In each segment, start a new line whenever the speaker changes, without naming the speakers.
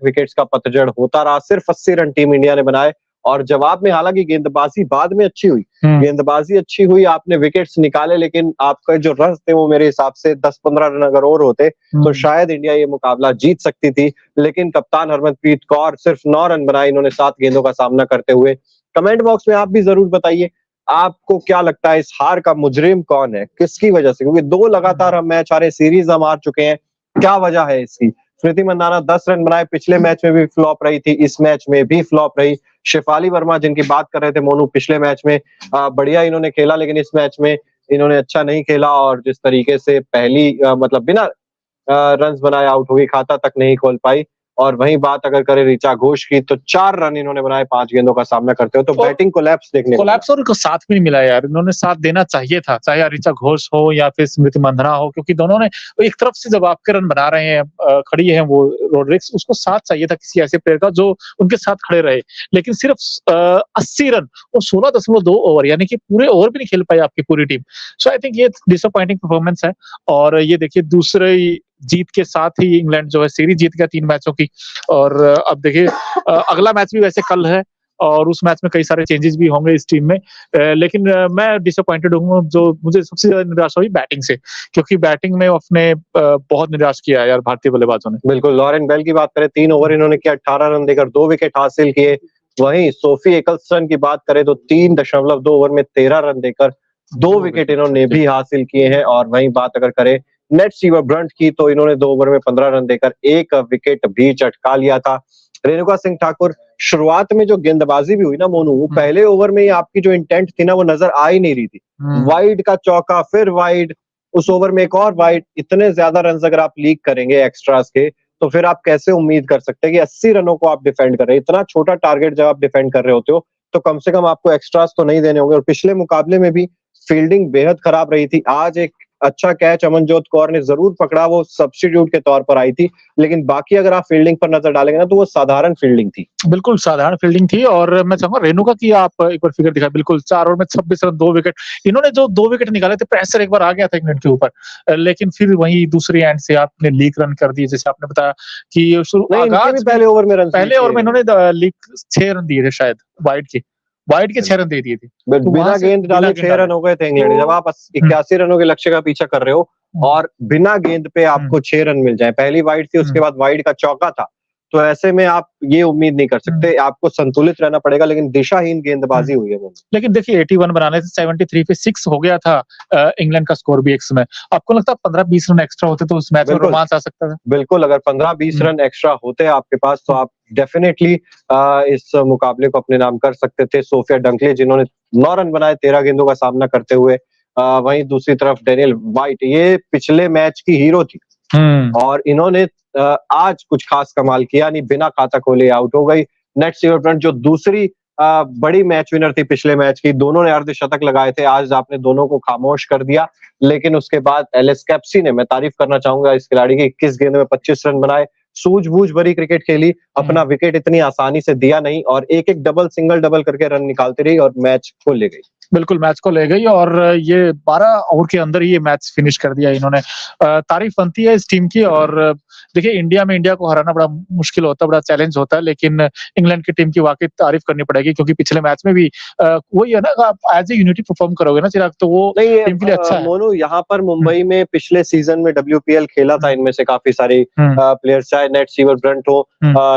Wickets का पतझड़ होता रहा। सिर्फ 80 रन टीम इंडिया ने बनाए और जवाब में हालांकि गेंदबाजी बाद में अच्छी हुई, गेंदबाजी अच्छी हुई, आपने विकेट्स निकाले, लेकिन आपके जो रन थे वो मेरे हिसाब से 10-15 रन अगर और होते तो शायद इंडिया ये मुकाबला जीत सकती थी। लेकिन कप्तान हरमनप्रीत कौर सिर्फ 9 रन बनाए इन्होंने 7 गेंदों का सामना करते हुए। कमेंट बॉक्स में आप भी जरूर बताइए आपको क्या लगता है इस हार का मुजरिम कौन है, किसकी वजह से, क्योंकि 2 लगातार हम मैच हारे, सीरीज हम हार चुके हैं, क्या वजह है इसकी? स्मृति मंदाना 10 रन बनाए, पिछले मैच में भी फ्लॉप रही थी, इस मैच में भी फ्लॉप रही। शेफाली वर्मा जिनकी बात कर रहे थे मोनू, पिछले मैच में बढ़िया इन्होंने खेला, लेकिन इस मैच में इन्होंने अच्छा नहीं खेला और जिस तरीके से पहली मतलब बिना रन्स बनाए आउट हो गई, खाता तक नहीं खोल पाई। और वहीं बात अगर करें ऋचा घोष की तो 4 रन इन्होंने बनाए 5 गेंदों का सामना करते हो, तो बैटिंग कोलैप्स देखने को
कोलैप्स और उनको साथ भी नहीं मिला यार, इन्होंने साथ देना चाहिए था, चाहे ऋचा घोष हो या फिर स्मृति मंदाना हो, क्योंकि दोनों ने एक तरफ से जब आपके रन बना रहे हैं, खड़ी है वो रोड्रिक्स, उसको साथ चाहिए था किसी ऐसे प्लेयर का जो उनके साथ खड़े रहे, लेकिन सिर्फ 80 रन और 16.2 ओवर, यानी कि पूरे ओवर भी नहीं खेल पाई आपकी पूरी टीम। सो आई थिंक ये डिसअपॉइंटिंग परफॉर्मेंस है। और ये देखिए दूसरे जीत के साथ ही इंग्लैंड जो है सीरीज जीत गया 3 मैचों की। और अब देखिए अगला मैच भी वैसे कल है और उस मैच में कई सारे चेंजेस भी होंगे इस टीम में, लेकिन मैं डिसअपॉइंटेड हूँ। जो मुझे सबसे ज्यादा निराशा हुई बैटिंग से, क्योंकि बैटिंग में अपने बहुत निराश किया है यार भारतीय बल्लेबाजों ने।
बिल्कुल, लॉरेन बेल की बात करें 3 ओवर इन्होंने किया, 18 रन देकर 2 विकेट हासिल किए। वहीं सोफी एकल्सन की बात करें तो 3.2 ओवर में 13 रन देकर 2 विकेट इन्होंने भी हासिल किए हैं। और वहीं बात अगर करें नेट स्टीवर ब्रंट की तो इन्होंने 2 ओवर में 15 रन देकर 1 विकेट भी चटका लिया था। रेणुका सिंह ठाकुर, शुरुआत में जो गेंदबाजी भी हुई ना मोनू, वो पहले ओवर में ही आपकी जो इंटेंट थी ना वो नजर आ ही नहीं रही थी। वाइड का चौका, फिर वाइड, उस ओवर में एक और वाइड, इतने ज्यादा रन अगर आप लीक करेंगे एक्स्ट्रास के तो फिर आप कैसे उम्मीद कर सकते हैं कि 80 रनों को आप डिफेंड कर रहे हैं? इतना छोटा टारगेट जब आप डिफेंड कर रहे होते हो तो कम से कम आपको एक्स्ट्रास तो नहीं देने होंगे। और पिछले मुकाबले में भी फील्डिंग बेहद खराब रही थी। आज एक अच्छा कैच अमनजोत कौर ने जरूर पकड़ा, वो सब्स्टिट्यूट के तौर पर आई थी, लेकिन बाकी अगर आप फील्डिंग पर नजर डालेंगे ना तो वो साधारण फील्डिंग थी।
बिल्कुल साधारण फील्डिंग थी। और मैं चाहूंगा रेणुका की आप एक बार फिगर दिखाएं। बिल्कुल 4 ओवर में 26 रन 2 विकेट, इन्होंने जो 2 विकेट निकाले थे, प्रेशर एक बार आ गया था इंग्लैंड के ऊपर, लेकिन फिर वही दूसरी एंड से आपने लीक रन कर दिए, जैसे आपने बताया कि
पहले ओवर में
इन्होंने लीक 6 रन दिए थे शायद, वाइड के 6 रन दे दिए थे।
बिना गेंद डाले 6 रन हो गए थे इंग्लैंड। जब आप 81 रनों के लक्ष्य का पीछा कर रहे हो और बिना गेंद पे आपको 6 रन मिल जाए, पहली वाइड थी, उसके बाद वाइड का चौका था, तो ऐसे में आप ये उम्मीद नहीं कर सकते, आपको संतुलित रहना पड़ेगा। लेकिन दिशाहीन गेंदबाजी हुई है वो।
लेकिन देखिए 81 बनाने से 73 पे 6 हो गया था इंग्लैंड का स्कोर भी एक्स में। आपको लगता है 15-20 रन एक्स्ट्रा होते तो उस मैच में रोमांच आ सकता था?
बिल्कुल, अगर 15-20 रन एक्स्ट्रा होते आपके पास तो आप डेफिनेटली इस मुकाबले को अपने नाम कर सकते थे। सोफिया डंकले जिन्होंने 9 रन बनाए 13 गेंदों का सामना करते हुए। वहीं दूसरी तरफ डेनियल वाइट, ये पिछले मैच की हीरो थी और इन्होंने आज कुछ खास कमाल किया, यानी बिना खाता खोले आउट हो गई। नेट स्टीवर ब्रंट जो दूसरी बड़ी मैच विनर थी पिछले मैच की, दोनों ने अर्धशतक लगाए थे, आज आपने दोनों को खामोश कर दिया। लेकिन उसके बाद एलिस कैप्सी ने, मैं तारीफ करना चाहूंगा इस खिलाड़ी की, 21 गेंद में 25 रन बनाए, सूझबूझ भरी क्रिकेट खेली, अपना विकेट इतनी आसानी से दिया नहीं और एक एक डबल सिंगल डबल करके रन निकालती रही और मैच को ले गई।
बिल्कुल मैच को ले गई और ये 12 ओवर के अंदर ही ये मैच फिनिश कर दिया इन्होंने। तारीफ बनती है इस टीम की। और देखिए इंडिया को हराना बड़ा मुश्किल होता है, बड़ा चैलेंज होता है, लेकिन इंग्लैंड की टीम की वाकई तारीफ करनी पड़ेगी, क्योंकि पिछले मैच में भी वही है ना, आप एज ए यूनिटी परफॉर्म करोगे ना चिराग, तो वो टीम के लिए अच्छा है।
मोनू, यहाँ पर मुंबई में पिछले सीजन में WPL खेला था इनमें से काफी सारे प्लेयर्स, चाहे नेट स्टीवर ब्रंट हो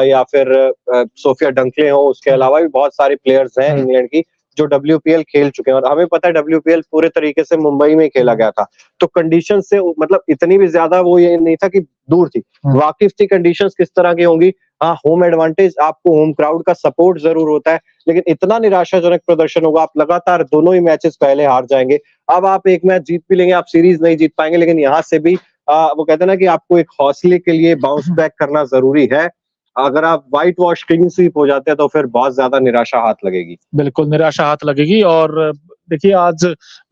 या फिर सोफिया डंकले हो, उसके अलावा भी बहुत सारे प्लेयर्स हैं इंग्लैंड की जो WPL खेल चुके हैं। और हमें पता है WPL पूरे तरीके से मुंबई में खेला गया था, तो कंडीशन से मतलब इतनी भी ज्यादा वो ये नहीं था कि दूर थी, वाकिफ थी कंडीशंस किस तरह की होंगी। हाँ, होम एडवांटेज, आपको होम क्राउड का सपोर्ट जरूर होता है, लेकिन इतना निराशाजनक प्रदर्शन होगा, आप लगातार दोनों ही मैचेस पहले हार जाएंगे। अब आप एक मैच जीत भी लेंगे, आप सीरीज नहीं जीत पाएंगे, लेकिन यहाँ से भी वो कहते हैं ना कि आपको एक हौसले के लिए बाउंस बैक करना जरूरी है। अगर आप व्हाइट वॉश क्लीन स्वीप हो जाते हैं तो फिर बहुत ज्यादा निराशा हाथ लगेगी।
बिल्कुल निराशा हाथ लगेगी। और देखिए आज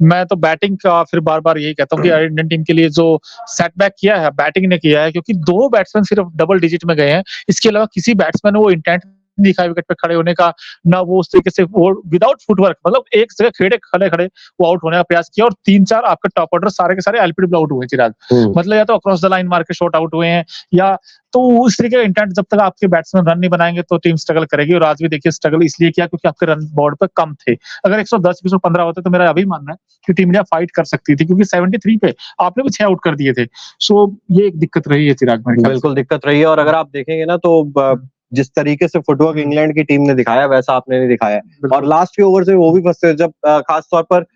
मैं तो बैटिंग का फिर बार-बार यही कहता हूँ कि इंडियन टीम के लिए जो सेटबैक किया है बैटिंग ने किया है, क्योंकि 2 बैट्समैन सिर्फ डबल डिजिट में गए हैं, इसके अलावा किसी बैट्समैन ने वो इंटेंट दिखा विकेट पे खड़े होने का, ना वो उस तरीके से वो विदाउट फुटवर्क, मतलब एक जगह खड़े-खड़े वो आउट होने का प्रयास किया और 3-4 आपके टॉप ऑर्डर सारे के सारे एलबीडब्ल्यू आउट हुए चिराग। मतलब या तो अक्रॉस द लाइन मार के शॉट आउट हुए हैं, या तो उस तरीके का इंटेंट, जब तक आपके बैट्समैन रन नहीं बनाएंगे तो टीम स्ट्रगल करेगी। और आज भी देखिए स्ट्रगल इसलिए किया क्योंकि आपके रन बोर्ड पे कम थे। अगर 110 115 होते तो मेरा अभी मानना है कि टीम इंडिया फाइट कर सकती थी, क्योंकि 73 पे आपने भी 6 आउट कर दिए थे। सो ये एक दिक्कत रही है चिराग मेरे ख्याल से।
बिल्कुल दिक्कत रही है। और अगर आप देखेंगे ना तो जिस तरीके से फुटवर्क इंग्लैंड की टीम ने दिखाया वैसा आपने नहीं दिखाया। और लास्ट के ओवर से वो भी फंसते, जब खास तौर पर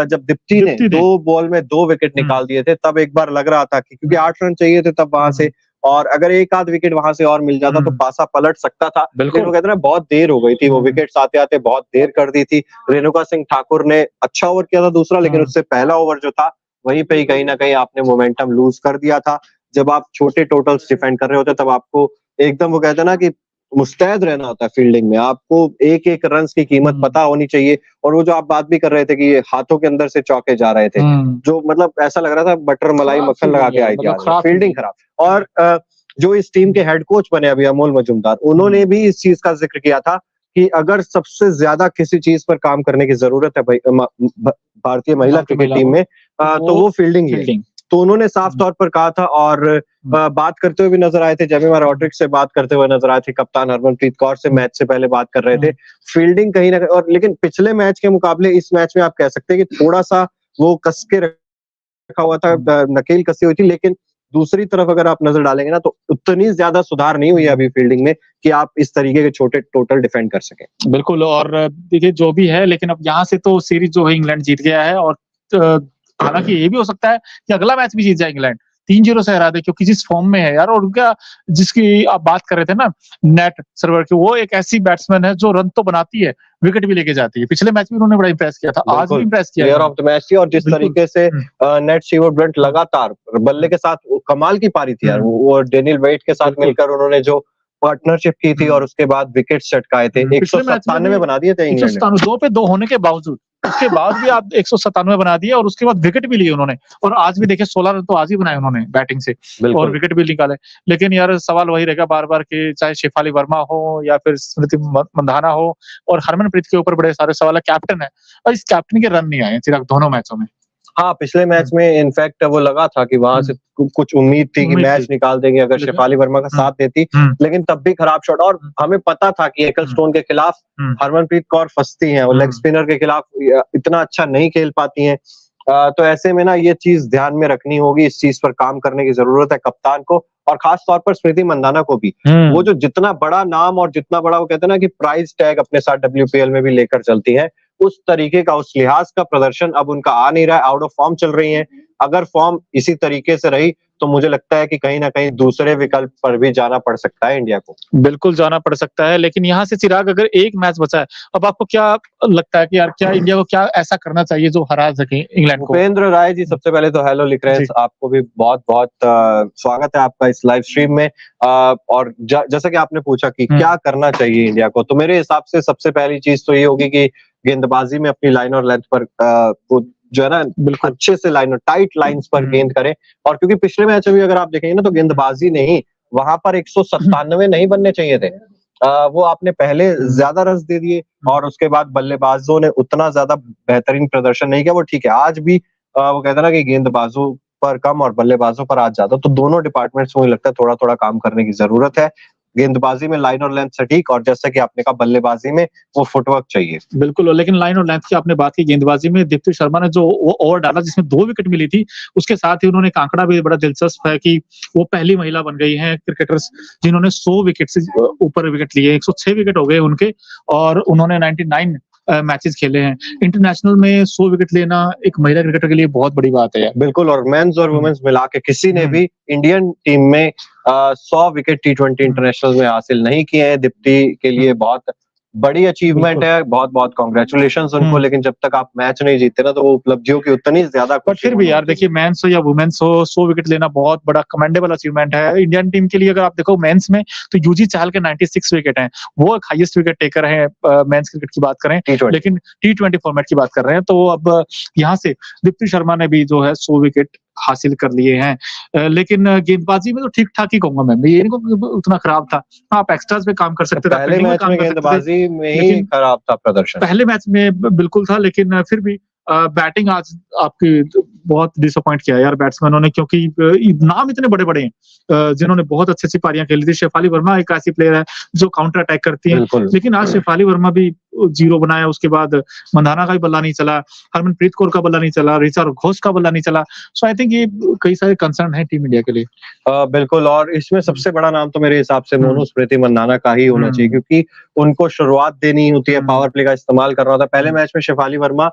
जब दीप्ति ने 2 बॉल में 2 विकेट निकाल दिए थे, तब एक बार लग रहा था कि क्योंकि 8 रन चाहिए थे तब वहां से, और अगर एक आध विकेट वहां से और मिल जाता तो पासा पलट सकता था। लेकिन वो कहते हैं ना बहुत देर हो गई थी, वो विकेट्स आते आते बहुत देर कर दी थी। रेणुका सिंह ठाकुर ने अच्छा ओवर किया था दूसरा, लेकिन उससे पहला ओवर जो था वहीं पे ही कहीं ना कहीं आपने मोमेंटम लूज कर दिया था। जब आप छोटे टोटल्स डिफेंड कर रहे होते तब आपको एकदम वो कहते हैं ना कि मुस्तैद रहना होता है फील्डिंग में। आपको एक एक रन की कीमत पता होनी चाहिए। और वो जो आप बात भी कर रहे थे कि हाथों के अंदर से चौके जा रहे थे, जो मतलब ऐसा लग रहा था बटर मलाई मक्खन लगा के आई थी, फील्डिंग खराब। और जो इस टीम के हेड कोच बने अभी अमोल मजूमदार, उन्होंने भी इस चीज का जिक्र किया था कि अगर सबसे ज्यादा किसी चीज पर काम करने की जरूरत है भारतीय महिला क्रिकेट टीम में, तो वो फील्डिंग है। तो उन्होंने साफ तौर पर कहा था। और बात करते हुए भी नजर आए थे, जेमिमा रॉड्रिक से बात करते हुए नजर आए थे, कप्तान हरमनप्रीत कौर से मैच से पहले बात कर रहे थे। फील्डिंग कहीं ना कहीं, और लेकिन पिछले मैच के मुकाबले इस मैच में आप कह सकते हैं कि थोड़ा सा वो कस के रखा हुआ था, नकेल कसी हुई थी। लेकिन दूसरी तरफ अगर आप नजर डालेंगे ना तो उतनी ज्यादा सुधार नहीं हुई है अभी फील्डिंग में कि आप इस तरीके के छोटे टोटल डिफेंड कर सकें।
बिल्कुल। और देखिए जो भी है, लेकिन अब यहाँ से तो सीरीज जो है इंग्लैंड जीत गया है। और हालांकि ये भी हो सकता है कि अगला मैच भी जीत जाए इंग्लैंड, 3-0 से हरा दे, क्योंकि जिस फॉर्म में है यार। और उनका जिसकी आप बात कर रहे थे ना, नेट सर्वर की, वो एक ऐसी बैट्समैन है जो रन तो बनाती है, विकेट भी लेके जाती है। पिछले मैच में उन्होंने बड़ा इंप्रेस किया था, आज भी इंप्रेस किया।
प्लेयर ऑफ द मैच थी। और जिस तरीके से नेट सीवर्ट ब्रंट लगातार बल्ले के साथ कमाल की पारी थी यार, वो डेनियल वेट के साथ मिलकर उन्होंने जो पार्टनरशिप की थी और उसके बाद विकेट चटकाए थे, 197 बना दिए थे इंग्लैंड ने।
2 पे 2 होने के बावजूद, उसके बाद भी आप 197 बना दिए और उसके बाद विकेट भी लिए उन्होंने। और आज भी देखिए 16 रन तो आज ही बनाए उन्होंने बैटिंग से, और विकेट भी निकाले। लेकिन यार सवाल वही रहेगा बार बार कि चाहे शेफाली वर्मा हो या फिर स्मृति मंधाना हो, और हरमनप्रीत के ऊपर बड़े सारे सवाल है। कैप्टन है और इस कैप्टन के रन नहीं आए चिराग दोनों मैचों में।
हाँ, पिछले मैच में इनफैक्ट वो लगा था कि वहां से कुछ उम्मीद थी कि मैच निकाल देंगे अगर शेफाली वर्मा का साथ देती, लेकिन तब भी खराब शॉट। और हमें पता था कि एकेलस्टोन के खिलाफ हरमनप्रीत कौर फंसती हैं, और लेग स्पिनर के खिलाफ इतना अच्छा नहीं खेल पाती हैं। तो ऐसे में ना ये चीज ध्यान में रखनी होगी, इस चीज पर काम करने की जरूरत है कप्तान को, और खास तौर पर स्मृति मंधाना को भी। वो जो जितना बड़ा नाम और जितना बड़ा वो कहते हैं ना कि प्राइस टैग अपने साथ WPL में भी लेकर चलती है, उस तरीके का, उस लिहाज का प्रदर्शन अब उनका आ नहीं रहा है। आउट ऑफ फॉर्म चल रही हैं। अगर फॉर्म इसी तरीके से रही तो मुझे लगता है कि कहीं ना कहीं दूसरे विकल्प पर भी जाना पड़ सकता है इंडिया को।
बिल्कुल जाना पड़ सकता है। लेकिन यहाँ से चिराग अगर एक मैच बचा है, अब आपको क्या लगता है कि यार क्या इंडिया को क्या ऐसा करना चाहिए जो हरा सके इंग्लैंड को?
उपेंद्र राय जी, सबसे पहले तो हेलो लिख रहे हैं, आपको भी बहुत बहुत स्वागत है आपका इस लाइव स्ट्रीम में। और जैसा कि आपने पूछा कि क्या करना चाहिए इंडिया को, तो मेरे हिसाब से सबसे पहली चीज तो ये होगी कि गेंदबाजी में अपनी लाइन और लेंथ पर जो है ना अच्छे से लाइन और टाइट लाइंस पर गेंद करें। और क्योंकि पिछले मैच में भी अगर आप देखेंगे ना तो गेंदबाजी नहीं, वहां पर 197 नहीं बनने चाहिए थे। वो आपने पहले ज्यादा रन दे दिए और उसके बाद बल्लेबाजों ने उतना ज्यादा बेहतरीन प्रदर्शन नहीं किया। वो ठीक है, आज भी वो कहता ना कि गेंदबाजों पर कम और बल्लेबाजों पर आज ज्यादा, तो दोनों डिपार्टमेंट्स में मुझे लगता है थोड़ा थोड़ा काम करने की जरूरत है। गेंदबाजी में लाइन और लेंथ सटीक, और जैसा कि आपने कहा बल्लेबाजी में वो फुटवर्क चाहिए।
बिल्कुल। लेकिन लाइन और लेंथ की आपने बात की, गेंदबाजी में दीप्ति शर्मा ने जो ओवर डाला जिसमें 2 विकेट मिली थी, उसके साथ ही उन्होंने एक आंकड़ा भी बड़ा दिलचस्प है कि वो पहली महिला बन गई हैं क्रिकेटर्स जिन्होंने 100 विकेट से ऊपर विकेट लिए। 106 विकेट हो गए उनके, और उन्होंने 99 मैचेस खेले हैं। इंटरनेशनल में 100 विकेट लेना एक महिला क्रिकेटर के लिए बहुत बड़ी बात है यार।
बिल्कुल। और मेंस और वुमेन्स मिला के किसी ने भी इंडियन टीम में 100 विकेट T20 इंटरनेशनल में हासिल नहीं किए हैं। दीप्ति के लिए बहुत बड़ी अचीवमेंट है, बहुत बहुत कॉन्ग्रेचुलेशंस उनको। लेकिन जब तक आप मैच नहीं जीते ना तो वो उपलब्धियों की उतनी ज्यादा।
पर फिर भी यार देखिए, मेंस हो या वुमेन्स हो, 100 विकेट लेना बहुत बड़ा कमेंडेबल अचीवमेंट है इंडियन टीम के लिए। अगर आप देखो मेंस में तो यूजी चाहल के 96 विकेट हैं, वो एक हाईएस्ट विकेट टेकर है मेंस क्रिकेट की बात करें। लेकिन T20 फॉर्मेट की बात कर रहे हैं, तो अब यहाँ से दीप्ति शर्मा ने भी जो है 100 विकेट हासिल कर लिए हैं। लेकिन गेंदबाजी में तो ठीक-ठाक ही कहूँगा मैं, ये नहीं कहूँगा कि उतना खराब था। हाँ, आप एक्स्ट्रास पे काम कर सकते थे,
पहले
फील्डिंग में
मैच
काम
में
कर सकते थे,
गेंदबाजी में ही
लेकिन
खराब था प्रदर्शन।
पहले मैच में बिल्कुल था, लेकिन फिर भी बैटिंग आज आपकी बहुत डिसअपॉइंट किया यार बैट्समैनों ने, क्योंकि नाम इतने बड़े-बड़े हैं जिन्होंने बहुत अच्छी-अच्छी पारियाँ खेली थी। शेफाली वर्मा एक ऐसी प्लेयर है जो काउंटर अटैक करती है,
बिल्कुल।
लेकिन आज शेफाली वर्मा भी 0 बनाया, उसके बाद मंधाना का भी बल्ला नहीं चला, हरमनप्रीत कौर का बल्ला नहीं चला, ऋचा घोष का बल्ला नहीं चला। सो आई थिंक ये कई सारे कंसर्न हैं टीम इंडिया के लिए।
बिल्कुल, और इसमें सबसे बड़ा नाम तो मेरे हिसाब से मोनू स्मृति मंधाना का ही होना चाहिए, क्योंकि उनको शुरुआत देनी होती है, पावर प्ले का इस्तेमाल करना होता है। पहले मैच में शेफाली वर्मा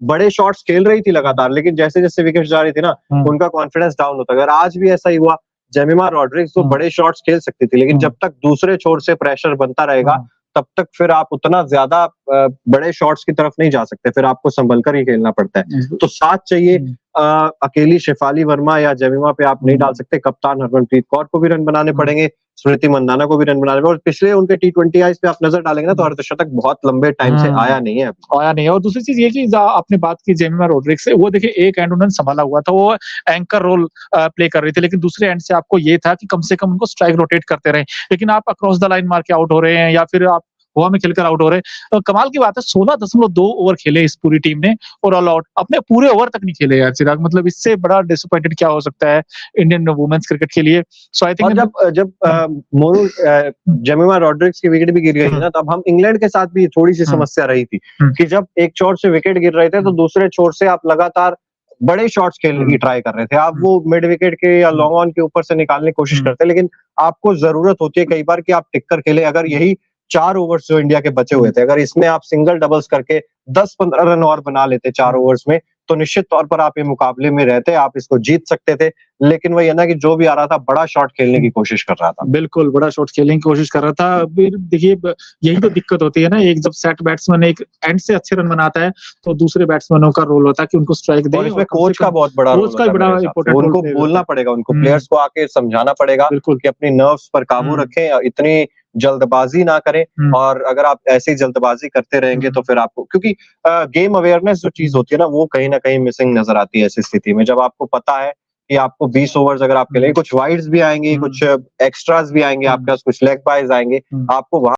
बड़े शॉट्स खेल रही थी लगातार, लेकिन जैसे-जैसे विकेट्स जा रही थी ना, उनका कॉन्फिडेंस डाउन होता गया। अगर आज भी ऐसा ही हुआ, जेमिमा रॉड्रिग्स तो बड़े शॉट्स खेल सकती थी, लेकिन जब तक दूसरे छोर से प्रेशर बनता रहेगा, तब तक फिर आप उतना ज्यादा बड़े शॉट्स की तरफ नहीं जा सकते, फिर आपको संभल कर ही खेलना पड़ता है। तो साथ चाहिए, अकेली शेफाली वर्मा या जेमिमा पे आप नहीं डाल सकते, कप्तान हरमनप्रीत कौर को भी रन बनाने पड़ेंगे, स्मृति मंधाना को भी रन बनाने पड़ेंगे, और पिछले उनके T20 आईज पे आप नजर डालेंगे ना, तो अर्धशतक बहुत लंबे टाइम से आया नहीं है।
आया नहीं है, और दूसरी चीज ये कि आपने बात की जेमिमा रॉड्रिग्स से, वो देखिए एक एंड उन्होंने संभाला हुआ था, वो एंकर रोल प्ले कर रही थी, लेकिन दूसरे एंड से आपको ये था कि कम से कम उनको स्ट्राइक रोटेट करते रहे, लेकिन आप अक्रॉस द लाइन मार के आउट हो रहे हैं, या फिर आप हवा में खेलकर आउट हो रहे हैं। कमाल की बात है, 16.2 ओवर खेले इस पूरी टीम ने और ऑल आउट, अपने पूरे ओवर तक नहीं खेले यार चिराग, मतलब इससे बड़ा डिसअपॉइंटेड क्या हो सकता है इंडियन वुमेन्स क्रिकेट के लिए। सो आई थिंक
जब मोनू जेमिमा रॉड्रिग्स की विकेट भी गिर गई थी ना, तब हम इंग्लैंड के साथ भी थोड़ी सी समस्या रही थी कि जब एक छोर से विकेट गिर रहे थे, तो दूसरे छोर से आप लगातार बड़े शॉट्स खेलने की ट्राई कर रहे थे। आप वो मिड विकेट के या लॉन्ग ऑन के ऊपर से निकालने की कोशिश करते, लेकिन आपको जरूरत होती है कई बार कि आप टिक कर खेले। अगर यही 4 ओवर्स जो इंडिया के बचे हुए थे, अगर इसमें आप सिंगल डबल्स करके 10-15 रन और बना लेते 4 ओवर्स में, तो निश्चित तौर पर आप ये मुकाबले में रहते, आप इसको जीत सकते थे। लेकिन वही है ना कि जो भी आ रहा था, बड़ा शॉट खेलने की कोशिश कर रहा था।
बिल्कुल, बड़ा शॉट खेलने की कोशिश कर रहा था। फिर देखिए, यही तो दिक्कत होती है ना, एक जब सेट बैट्समैन एक एंड से अच्छे रन बनाता है, तो दूसरे बैट्समैनों का रोल होता है कि उनको स्ट्राइक दे,
और इसमें कोच का बहुत बड़ा रोल होता है।
इंपॉर्टेंट
उनको बोलना पड़ेगा, उनको प्लेयर्स को आके समझाना पड़ेगा कि अपनी नर्व्स पर काबू रखें, इतनी जल्दबाजी ना करें, और अगर आप ऐसी जल्दबाजी करते रहेंगे तो फिर आपको, क्योंकि गेम अवेयरनेस जो चीज होती है ना, वो कहीं ना कहीं मिसिंग नजर आती है ऐसी स्थिति में, जब आपको पता है कि आपको 20 ओवर्स अगर आप खेलेंगे, कुछ वाइड्स भी आएंगे, कुछ एक्स्ट्रास भी आएंगे, आपके पास कुछ लेग बाइज आएंगे, आपको वहां